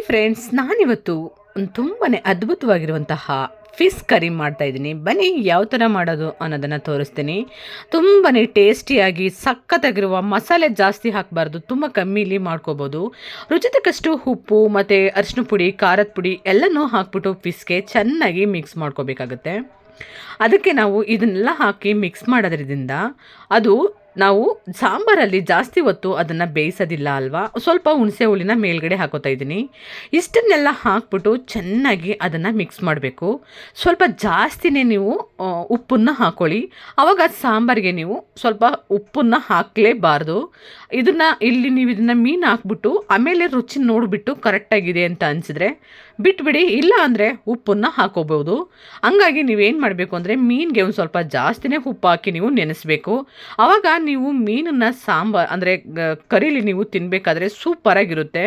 Friends, ನಾನಿವತ್ತು ಒಂದು ತುಂಬಾ ಅದ್ಭುತವಾಗಿರುವಂತಹ ಫಿಶ್ ಕರಿ ಮಾಡ್ತಾಯಿದ್ದೀನಿ. ಬನ್ನಿ ಯಾವ ಥರ ಮಾಡೋದು ಅನ್ನೋದನ್ನು ತೋರಿಸ್ತೀನಿ. ತುಂಬಾ ಟೇಸ್ಟಿಯಾಗಿ ಸಖತ್ತಾಗಿರುವ ಮಸಾಲೆ ಜಾಸ್ತಿ ಹಾಕಬಾರ್ದು, ತುಂಬ ಕಮ್ಮಿಲಿ ಮಾಡ್ಕೋಬೋದು. ರುಚಿ ತಕ್ಕಷ್ಟು ಉಪ್ಪು ಮತ್ತು ಅರಿಶಿನ ಪುಡಿ, ಖಾರದ ಪುಡಿ ಎಲ್ಲನೂ ಹಾಕ್ಬಿಟ್ಟು ಫಿಶ್ಗೆ ಚೆನ್ನಾಗಿ ಮಿಕ್ಸ್ ಮಾಡ್ಕೋಬೇಕಾಗತ್ತೆ. ಅದಕ್ಕೆ ನಾವು ಇದನ್ನೆಲ್ಲ ಹಾಕಿ ಮಿಕ್ಸ್ ಮಾಡೋದ್ರಿಂದ ಅದು ನಾವು ಸಾಂಬಾರಲ್ಲಿ ಜಾಸ್ತಿ ಹೊತ್ತು ಅದನ್ನು ಬೇಯಿಸೋದಿಲ್ಲ ಅಲ್ವಾ. ಸ್ವಲ್ಪ ಹುಣಸೆ ಹುಳಿನ ಮೇಲ್ಗಡೆ ಹಾಕೋತಾ ಇದ್ದೀನಿ. ಇಷ್ಟನ್ನೆಲ್ಲ ಹಾಕ್ಬಿಟ್ಟು ಚೆನ್ನಾಗಿ ಅದನ್ನು ಮಿಕ್ಸ್ ಮಾಡಬೇಕು. ಸ್ವಲ್ಪ ಜಾಸ್ತಿನೇ ನೀವು ಉಪ್ಪನ್ನು ಹಾಕ್ಕೊಳ್ಳಿ. ಆವಾಗ ಸಾಂಬಾರಿಗೆ ನೀವು ಸ್ವಲ್ಪ ಉಪ್ಪನ್ನು ಹಾಕಲೇಬಾರ್ದು. ನೀವು ಇದನ್ನು ಮೀನು ಹಾಕ್ಬಿಟ್ಟು ಆಮೇಲೆ ರುಚಿ ನೋಡಿಬಿಟ್ಟು ಕರೆಕ್ಟಾಗಿದೆ ಅಂತ ಅನಿಸಿದ್ರೆ ಬಿಟ್ಬಿಡಿ, ಇಲ್ಲ ಅಂದರೆ ಉಪ್ಪನ್ನು ಹಾಕೋಬೋದು. ಹಂಗಾಗಿ ನೀವೇನು ಮಾಡಬೇಕು ಅಂದರೆ ಮೀನಿಗೆ ಒಂದು ಸ್ವಲ್ಪ ಜಾಸ್ತಿನೇ ಉಪ್ಪು ಹಾಕಿ ನೀವು ನೆನೆಸಬೇಕು. ಆವಾಗ ನೀವು ಮೀನನ್ನು ಅಂದರೆ ಕರೀಲಿ ನೀವು ತಿನ್ನಬೇಕಾದ್ರೆ ಸೂಪರಾಗಿರುತ್ತೆ.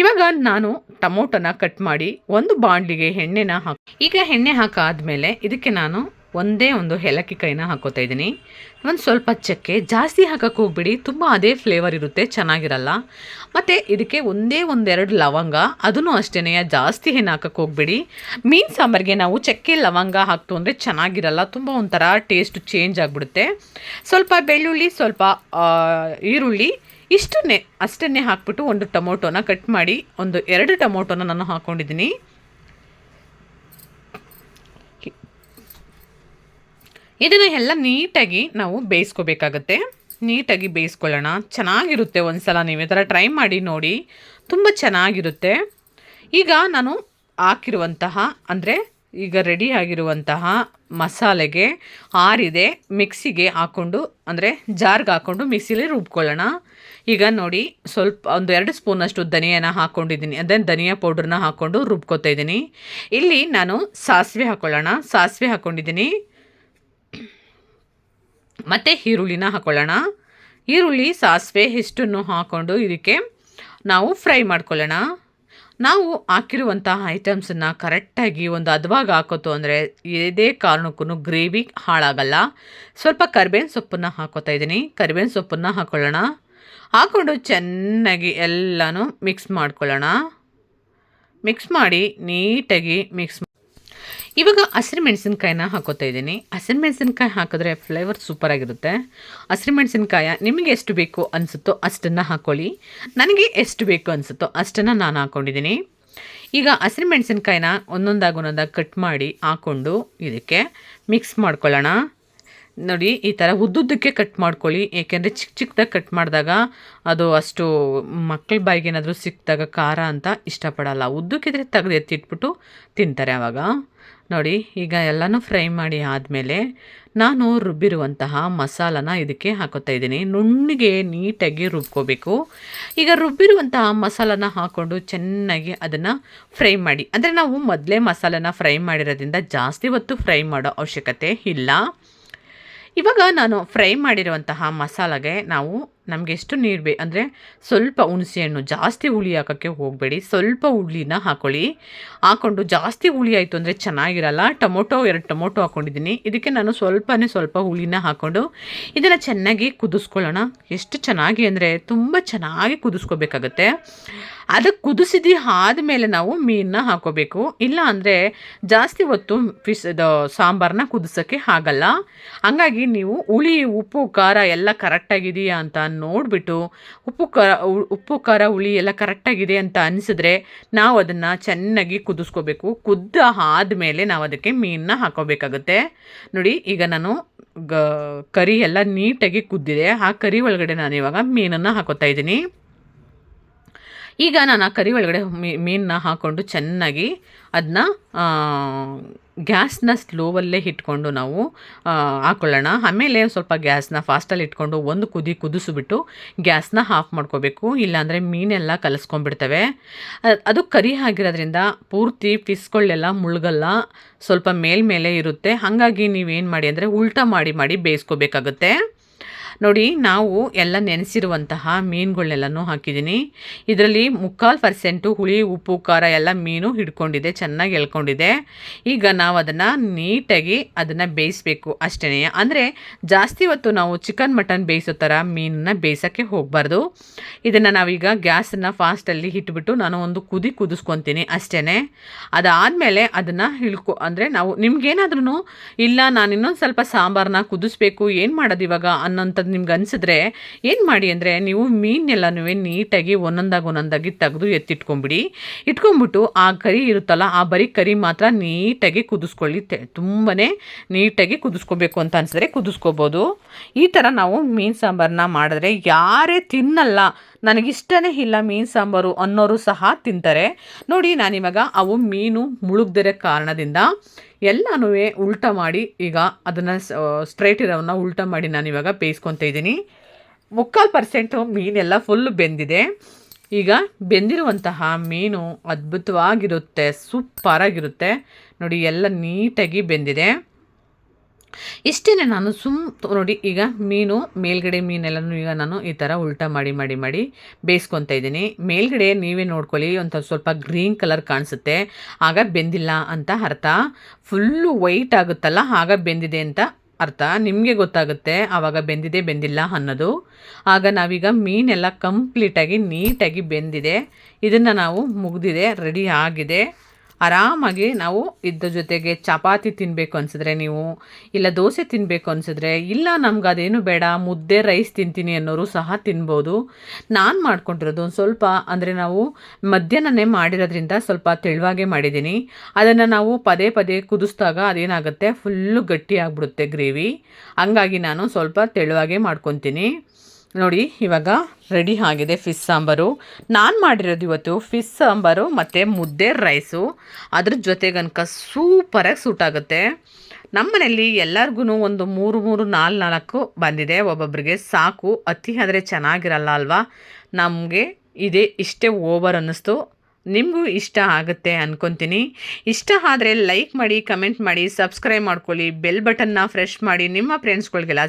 ಇವಾಗ ನಾನು ಟೊಮೊಟೊನ ಕಟ್ ಮಾಡಿ ಒಂದು ಬಾಣಲಿಗೆ ಎಣ್ಣೆನ ಈಗ ಎಣ್ಣೆ ಹಾಕಾದ್ಮೇಲೆ ಇದಕ್ಕೆ ನಾನು ಒಂದೇ ಒಂದು ಏಲಕ್ಕಿ ಕಾಯಿನ ಹಾಕೋತಾ ಇದ್ದೀನಿ. ಒಂದು ಸ್ವಲ್ಪ ಚಕ್ಕೆ, ಜಾಸ್ತಿ ಹಾಕಕ್ಕೆ ಹೋಗ್ಬಿಡಿ, ತುಂಬ ಅದೇ ಫ್ಲೇವರ್ ಇರುತ್ತೆ, ಚೆನ್ನಾಗಿರಲ್ಲ. ಮತ್ತು ಇದಕ್ಕೆ ಒಂದೆರಡು ಲವಂಗ, ಅದನ್ನು ಅಷ್ಟೇ ಜಾಸ್ತಿ ಏನು ಹಾಕಕ್ಕೆ ಹೋಗ್ಬಿಡಿ. ಮೀನು ಸಾಂಬಾರಿಗೆ ನಾವು ಚಕ್ಕೆ ಲವಂಗ ಹಾಕ್ತು ಅಂದರೆ ಚೆನ್ನಾಗಿರಲ್ಲ, ತುಂಬ ಒಂಥರ ಟೇಸ್ಟ್ ಚೇಂಜ್ ಆಗಿಬಿಡುತ್ತೆ. ಸ್ವಲ್ಪ ಬೆಳ್ಳುಳ್ಳಿ, ಸ್ವಲ್ಪ ಈರುಳ್ಳಿ, ಅಷ್ಟನ್ನೇ ಹಾಕ್ಬಿಟ್ಟು ಒಂದು ಟೊಮೊಟೊನ ಕಟ್ ಮಾಡಿ 2 ಟೊಮೊಟೊನ ನಾನು ಹಾಕ್ಕೊಂಡಿದ್ದೀನಿ. ಇದನ್ನು ಎಲ್ಲ ನೀಟಾಗಿ ನಾವು ಬೇಯಿಸ್ಕೋಬೇಕಾಗತ್ತೆ. ನೀಟಾಗಿ ಬೇಯಿಸ್ಕೊಳ್ಳೋಣ, ಚೆನ್ನಾಗಿರುತ್ತೆ. ಒಂದು ಸಲ ನೀವು ಈ ಥರ ಟ್ರೈ ಮಾಡಿ ನೋಡಿ, ತುಂಬ ಚೆನ್ನಾಗಿರುತ್ತೆ. ಈಗ ನಾನು ಹಾಕಿರುವಂತಹ ಈಗ ರೆಡಿ ಆಗಿರುವಂತಹ ಮಸಾಲೆಗೆ ಆರಿದೆ, ಮಿಕ್ಸಿಗೆ ಹಾಕ್ಕೊಂಡು ಜಾರ್ಗೆ ಹಾಕ್ಕೊಂಡು ಮಿಕ್ಸಿಲಿ ರುಬ್ಕೊಳ್ಳೋಣ. ಈಗ ನೋಡಿ, ಸ್ವಲ್ಪ 2 ಸ್ಪೂನಷ್ಟು ಧನಿಯಾನ ಹಾಕ್ಕೊಂಡಿದ್ದೀನಿ, ಧನಿಯಾ ಪೌಡ್ರನ್ನ ಹಾಕ್ಕೊಂಡು ರುಬ್ಕೊತಾ ಇದ್ದೀನಿ. ಇಲ್ಲಿ ನಾನು ಸಾಸಿವೆ ಹಾಕ್ಕೊಂಡಿದ್ದೀನಿ. ಮತ್ತು ಈರುಳ್ಳಿನ ಹಾಕ್ಕೊಳ್ಳೋಣ. ಈರುಳ್ಳಿ, ಸಾಸಿವೆ ಇಷ್ಟನ್ನು ಹಾಕ್ಕೊಂಡು ಇದಕ್ಕೆ ನಾವು ಫ್ರೈ ಮಾಡ್ಕೊಳ್ಳೋಣ. ನಾವು ಹಾಕಿರುವಂತಹ ಐಟಮ್ಸನ್ನು ಕರೆಕ್ಟಾಗಿ ಒಂದು ಹದವಾಗಿ ಹಾಕೋತು ಅಂದರೆ ಯಾವುದೇ ಕಾರಣಕ್ಕೂ ಗ್ರೇವಿ ಹಾಳಾಗಲ್ಲ. ಸ್ವಲ್ಪ ಕರಿಬೇವಿನ ಸೊಪ್ಪನ್ನು ಹಾಕೋತಾ ಇದ್ದೀನಿ. ಕರಿಬೇವಿನ ಸೊಪ್ಪನ್ನು ಹಾಕ್ಕೊಳ್ಳೋಣ. ಹಾಕ್ಕೊಂಡು ಚೆನ್ನಾಗಿ ಎಲ್ಲನೂ ಮಿಕ್ಸ್ ಮಾಡ್ಕೊಳ್ಳೋಣ. ಮಿಕ್ಸ್ ಮಾಡಿ ನೀಟಾಗಿ ಇವಾಗ ಹಸಿರು ಮೆಣಸಿನ್ಕಾಯಿನ ಹಾಕೋತಾ ಇದ್ದೀನಿ. ಹಸಿರು ಮೆಣಸಿನ್ಕಾಯಿ ಹಾಕಿದ್ರೆ ಫ್ಲೇವರ್ ಸೂಪರಾಗಿರುತ್ತೆ. ಹಸಿರು ಮೆಣಸಿನ್ಕಾಯಿ ನಿಮಗೆ ಎಷ್ಟು ಬೇಕು ಅನಿಸುತ್ತೋ ಅಷ್ಟನ್ನು ಹಾಕ್ಕೊಳ್ಳಿ. ನನಗೆ ಎಷ್ಟು ಬೇಕು ಅನಿಸುತ್ತೋ ಅಷ್ಟನ್ನು ನಾನು ಹಾಕ್ಕೊಂಡಿದ್ದೀನಿ. ಈಗ ಹಸಿರು ಮೆಣಸಿನ್ಕಾಯಿನ ಒಂದೊಂದಾಗಿ ಕಟ್ ಮಾಡಿ ಹಾಕ್ಕೊಂಡು ಇದಕ್ಕೆ ಮಿಕ್ಸ್ ಮಾಡ್ಕೊಳ್ಳೋಣ. ನೋಡಿ, ಈ ಥರ ಉದ್ದುದ್ದಕ್ಕೆ ಕಟ್ ಮಾಡ್ಕೊಳ್ಳಿ, ಏಕೆಂದರೆ ಚಿಕ್ಕದಾಗಿ ಕಟ್ ಮಾಡಿದಾಗ ಅದು ಅಷ್ಟು ಮಕ್ಕಳ ಬಾಯಿಗೆ ಏನಾದರೂ ಸಿಕ್ಕಿದಾಗ ಖಾರ ಅಂತ ಇಷ್ಟಪಡಲ್ಲ. ಉದ್ದಕ್ಕಿದ್ರೆ ತೆಗೆದು ಎತ್ತಿಟ್ಬಿಟ್ಟು ತಿಂತಾರೆ ಆವಾಗ. ನೋಡಿ, ಈಗ ಎಲ್ಲನೂ ಫ್ರೈ ಮಾಡಿ ಆದಮೇಲೆ ನಾನು ರುಬ್ಬಿರುವಂತಹ ಮಸಾಲನ ಇದಕ್ಕೆ ಹಾಕೋತಾ ಇದ್ದೀನಿ. ನುಣ್ಣಗೆ ನೀಟಾಗಿ ರುಬ್ಕೋಬೇಕು. ಈಗ ರುಬ್ಬಿರುವಂತಹ ಮಸಾಲನ ಹಾಕ್ಕೊಂಡು ಚೆನ್ನಾಗಿ ಅದನ್ನು ಫ್ರೈ ಮಾಡಿ. ನಾವು ಮೊದಲೇ ಮಸಾಲನ ಫ್ರೈ ಮಾಡಿರೋದ್ರಿಂದ ಜಾಸ್ತಿ ಹೊತ್ತು ಫ್ರೈ ಮಾಡೋ ಅವಶ್ಯಕತೆ ಇಲ್ಲ. ಇವಾಗ ನಾನು ಫ್ರೈ ಮಾಡಿರುವಂತಹ ಮಸಾಲೆಗೆ ನಮಗೆ ಎಷ್ಟು ನೀರು ಸ್ವಲ್ಪ ಹುಣಸೆಹಣ್ಣು, ಜಾಸ್ತಿ ಹುಳಿ ಹಾಕೋಕ್ಕೆ ಹೋಗಬೇಡಿ, ಸ್ವಲ್ಪ ಹುಳಿನ ಹಾಕ್ಕೊಂಡು ಜಾಸ್ತಿ ಹುಳಿ ಆಯಿತು ಅಂದರೆ ಚೆನ್ನಾಗಿರಲ್ಲ. 2 ಟೊಮೊಟೊ ಹಾಕ್ಕೊಂಡಿದ್ದೀನಿ. ಇದಕ್ಕೆ ನಾನು ಸ್ವಲ್ಪ ಹುಳಿನ ಹಾಕ್ಕೊಂಡು ಇದನ್ನು ಚೆನ್ನಾಗಿ ಕುದಿಸ್ಕೊಳ್ಳೋಣ. ಎಷ್ಟು ಚೆನ್ನಾಗಿ ತುಂಬ ಚೆನ್ನಾಗಿ ಕುದಿಸ್ಕೋಬೇಕಾಗತ್ತೆ. ಅದಕ್ಕೆ ಕುದಿಸಿದ ಆದಮೇಲೆ ನಾವು ಮೀನನ್ನ ಹಾಕೋಬೇಕು. ಇಲ್ಲ ಅಂದರೆ ಜಾಸ್ತಿ ಹೊತ್ತು ಸಾಂಬಾರನ್ನ ಕುದಿಸೋಕ್ಕೆ ಆಗಲ್ಲ. ಹಂಗಾಗಿ ನೀವು ಹುಳಿ, ಉಪ್ಪು, ಖಾರ ಎಲ್ಲ ಕರೆಕ್ಟಾಗಿದೆಯಾ ಅಂತ ನೋಡಿಬಿಟ್ಟು ಉಪ್ಪು ಖಾರ ಹುಳಿ ಎಲ್ಲ ಕರೆಕ್ಟಾಗಿದೆ ಅಂತ ಅನಿಸಿದ್ರೆ ನಾವು ಅದನ್ನು ಚೆನ್ನಾಗಿ ಕುದಿಸ್ಕೋಬೇಕು. ಕುದ್ದ ಆದಮೇಲೆ ನಾವು ಅದಕ್ಕೆ ಮೀನನ್ನ ಹಾಕೋಬೇಕಾಗುತ್ತೆ. ನೋಡಿ, ಈಗ ನಾನು ಕರಿ ಎಲ್ಲ ನೀಟಾಗಿ ಕುದ್ದಿದೆ. ಆ ಕರಿ ಒಳಗಡೆ ನಾನು ಇವಾಗ ಮೀನನ್ನು ಹಾಕೋತಾ ಇದ್ದೀನಿ. ಈಗ ನಾನು ಆ ಕರಿ ಒಳಗಡೆ ಮೀನನ್ನ ಹಾಕ್ಕೊಂಡು ಚೆನ್ನಾಗಿ ಅದನ್ನ ಗ್ಯಾಸ್ನ ಸ್ಲೋವಲ್ಲೇ ಇಟ್ಕೊಂಡು ನಾವು ಹಾಕ್ಕೊಳ್ಳೋಣ. ಆಮೇಲೆ ಸ್ವಲ್ಪ ಗ್ಯಾಸ್ನ ಫಾಸ್ಟಲ್ಲಿ ಇಟ್ಕೊಂಡು ಒಂದು ಕುದಿಸ್ಬಿಟ್ಟು ಗ್ಯಾಸ್ನ ಆಫ್ ಮಾಡ್ಕೋಬೇಕು. ಇಲ್ಲಾಂದರೆ ಮೀನೆಲ್ಲ ಕಲಸ್ಕೊಂಡ್ಬಿಡ್ತವೆ. ಅದು ಕರಿ ಆಗಿರೋದ್ರಿಂದ ಪೂರ್ತಿ ಫಿಶ್ಗಳೆಲ್ಲ ಮುಳುಗಲ್ಲ, ಸ್ವಲ್ಪ ಮೇಲ್ಮೇಲೆ ಇರುತ್ತೆ. ಹಾಗಾಗಿ ನೀವೇನು ಮಾಡಿ ಉಲ್ಟಾ ಮಾಡಿ ಬೇಯಿಸ್ಕೋಬೇಕಾಗುತ್ತೆ. ನೋಡಿ ನಾವು ಎಲ್ಲ ನೆನೆಸಿರುವಂತಹ ಮೀನುಗಳನ್ನೆಲ್ಲನೂ ಹಾಕಿದ್ದೀನಿ. ಇದರಲ್ಲಿ 3/4% ಹುಳಿ ಉಪ್ಪು ಖಾರ ಎಲ್ಲ ಮೀನು ಹಿಡ್ಕೊಂಡಿದೆ, ಚೆನ್ನಾಗಿ ಎಳ್ಕೊಂಡಿದೆ. ಈಗ ನಾವು ಅದನ್ನು ನೀಟಾಗಿ ಅದನ್ನು ಬೇಯಿಸಬೇಕು ಅಷ್ಟೇ. ಅಂದರೆ ಜಾಸ್ತಿ ಹೊತ್ತು ನಾವು ಚಿಕನ್ ಮಟನ್ ಬೇಯಿಸೋ ಥರ ಮೀನನ್ನ ಬೇಯಿಸೋಕ್ಕೆ ಹೋಗಬಾರ್ದು. ಇದನ್ನು ನಾವೀಗ ಗ್ಯಾಸನ್ನು ಫಾಸ್ಟಲ್ಲಿ ಇಟ್ಬಿಟ್ಟು ನಾನು ಒಂದು ಕುದಿಸ್ಕೊತೀನಿ ಅಷ್ಟೇ. ಅದಾದಮೇಲೆ ಅದನ್ನು ಅಂದರೆ ನಾವು ನಿಮ್ಗೇನಾದ್ರೂ ಇಲ್ಲ ನಾನು ಇನ್ನೊಂದು ಸ್ವಲ್ಪ ಸಾಂಬಾರನ್ನ ಕುದಿಸ್ಬೇಕು ಏನು ಮಾಡೋದು ಇವಾಗ ಅನ್ನೋಂಥದ್ದು ನಿಮ್ಗೆ ಅನಿಸಿದ್ರೆ ಏನು ಮಾಡಿ ಅಂದರೆ ನೀವು ಮೀನೆಲ್ಲನೂ ನೀಟಾಗಿ ಒಂದೊಂದಾಗಿ ತೆಗೆದು ಎತ್ತಿಟ್ಕೊಂಬಿಡಿ. ಇಟ್ಕೊಂಬಿಟ್ಟು ಆ ಕರಿ ಇರುತ್ತಲ್ಲ ಆ ಬರೀ ಕರಿ ಮಾತ್ರ ನೀಟಾಗಿ ಕುದಿಸ್ಕೊಳ್ಳಿ. ತುಂಬಾ ನೀಟಾಗಿ ಕುದಿಸ್ಕೋಬೇಕು ಅಂತ ಅನಿಸಿದ್ರೆ ಕುದಿಸ್ಕೋಬೋದು. ಈ ಥರ ನಾವು ಮೀನು ಸಾಂಬಾರನ್ನ ಮಾಡಿದ್ರೆ ಯಾರೇ ತಿನ್ನಲ್ಲ ನನಗಿಷ್ಟನೇ ಇಲ್ಲ ಮೀನು ಸಾಂಬಾರು ಅನ್ನೋರು ಸಹ ತಿಂತಾರೆ. ನೋಡಿ ನಾನಿವಾಗ ಅವು ಮೀನು ಮುಳುಗ್ದಿರೋ ಕಾರಣದಿಂದ ಎಲ್ಲನೂ ಉಲ್ಟ ಮಾಡಿ ಈಗ ಅದನ್ನು ಸ್ಟ್ರೈಟ್ ಇರೋವನ್ನ ಉಲ್ಟ ಮಾಡಿ ನಾನಿವಾಗ ಬೇಯಿಸ್ಕೊತಾ ಇದ್ದೀನಿ. 3/4% ಮೀನೆಲ್ಲ ಫುಲ್ಲು ಬೆಂದಿದೆ. ಈಗ ಬೆಂದಿರುವಂತಹ ಮೀನು ಅದ್ಭುತವಾಗಿರುತ್ತೆ, ಸೂಪರಾಗಿರುತ್ತೆ. ನೋಡಿ ಎಲ್ಲ ನೀಟಾಗಿ ಬೆಂದಿದೆ. ಇಷ್ಟೇ ನಾನು ನೋಡಿ ಈಗ ಮೇಲ್ಗಡೆ ಮೀನೆಲ್ಲನೂ ಈಗ ನಾನು ಈ ಥರ ಉಲ್ಟ ಮಾಡಿ ಬೇಯಿಸ್ಕೊತಾ ಇದ್ದೀನಿ. ಮೇಲ್ಗಡೆ ನೀವೇ ನೋಡ್ಕೊಳ್ಳಿ, ಒಂದು ಸ್ವಲ್ಪ ಗ್ರೀನ್ ಕಲರ್ ಕಾಣಿಸುತ್ತೆ, ಆಗ ಬೆಂದಿಲ್ಲ ಅಂತ ಅರ್ಥ. ಫುಲ್ಲು ವೈಟ್ ಆಗುತ್ತಲ್ಲ ಆಗ ಬೆಂದಿದೆ ಅಂತ ಅರ್ಥ. ನಿಮಗೆ ಗೊತ್ತಾಗುತ್ತೆ ಆವಾಗ ಬೆಂದಿಲ್ಲ ಅನ್ನೋದು. ಆಗ ನಾವೀಗ ಮೀನೆಲ್ಲ ಕಂಪ್ಲೀಟಾಗಿ ನೀಟಾಗಿ ಬೆಂದಿದೆ. ಇದನ್ನು ನಾವು ಮುಗಿದಿದೆ, ರೆಡಿ ಆಗಿದೆ. ಆರಾಮಾಗಿ ನಾವು ಇದ್ರ ಜೊತೆಗೆ ಚಪಾತಿ ತಿನ್ನಬೇಕು ಅನಿಸಿದ್ರೆ ನೀವು, ಇಲ್ಲ ದೋಸೆ ತಿನ್ನಬೇಕು ಅನಿಸಿದ್ರೆ, ಇಲ್ಲ ನಮ್ಗೆ ಅದೇನು ಬೇಡ ಮುದ್ದೆ ರೈಸ್ ತಿಂತೀನಿ ಅನ್ನೋರು ಸಹ ತಿನ್ಬೋದು. ನಾನು ಮಾಡ್ಕೊಂಡಿರೋದು ಒಂದು ಸ್ವಲ್ಪ ಅಂದರೆ ನಾವು ಮಧ್ಯಾಹ್ನನೇ ಮಾಡಿರೋದ್ರಿಂದ ಸ್ವಲ್ಪ ತೆಳುವಾಗೇ ಮಾಡಿದ್ದೀನಿ. ಅದನ್ನು ನಾವು ಪದೇ ಕುದಿಸಿದಾಗ ಅದೇನಾಗುತ್ತೆ ಫುಲ್ಲು ಗಟ್ಟಿ ಆಗಿಬಿಡುತ್ತೆ ಗ್ರೇವಿ. ಹಂಗಾಗಿ ನಾನು ಸ್ವಲ್ಪ ತೆಳುವಾಗೇ ಮಾಡ್ಕೊತೀನಿ. ನೋಡಿ ಇವಾಗ ರೆಡಿ ಆಗಿದೆ ಫಿಶ್ ಸಾಂಬಾರು. ನಾನು ಮಾಡಿರೋದು ಇವತ್ತು ಫಿಶ್ ಸಾಂಬಾರು ಮತ್ತು ಮುದ್ದೆ ರೈಸು. ಅದ್ರ ಜೊತೆಗನಕ ಸೂಪರಾಗಿ ಸೂಟ್ ಆಗುತ್ತೆ. ನಮ್ಮನೇಲಿ ಎಲ್ಲರಿಗೂ ಒಂದು 3-4 ಬಂದಿದೆ, ಒಬ್ಬೊಬ್ಬರಿಗೆ ಸಾಕು. ಅತಿ ಆದರೆ ಚೆನ್ನಾಗಿರಲ್ಲ ಅಲ್ವಾ. ನಮಗೆ ಇಷ್ಟೇ ಓವರ್ ಅನ್ನಿಸ್ತು. ನಿಮಗೂ ಇಷ್ಟ ಆಗುತ್ತೆ ಅಂದ್ಕೊತೀನಿ. ಇಷ್ಟ ಆದರೆ ಲೈಕ್ ಮಾಡಿ, ಕಮೆಂಟ್ ಮಾಡಿ, ಸಬ್ಸ್ಕ್ರೈಬ್ ಮಾಡ್ಕೊಳ್ಳಿ, ಬೆಲ್ ಬಟನ್ನ ಫ್ರೆಶ್ ಮಾಡಿ ನಿಮ್ಮ ಫ್ರೆಂಡ್ಸ್ಗಳಿಗೆಲ್ಲ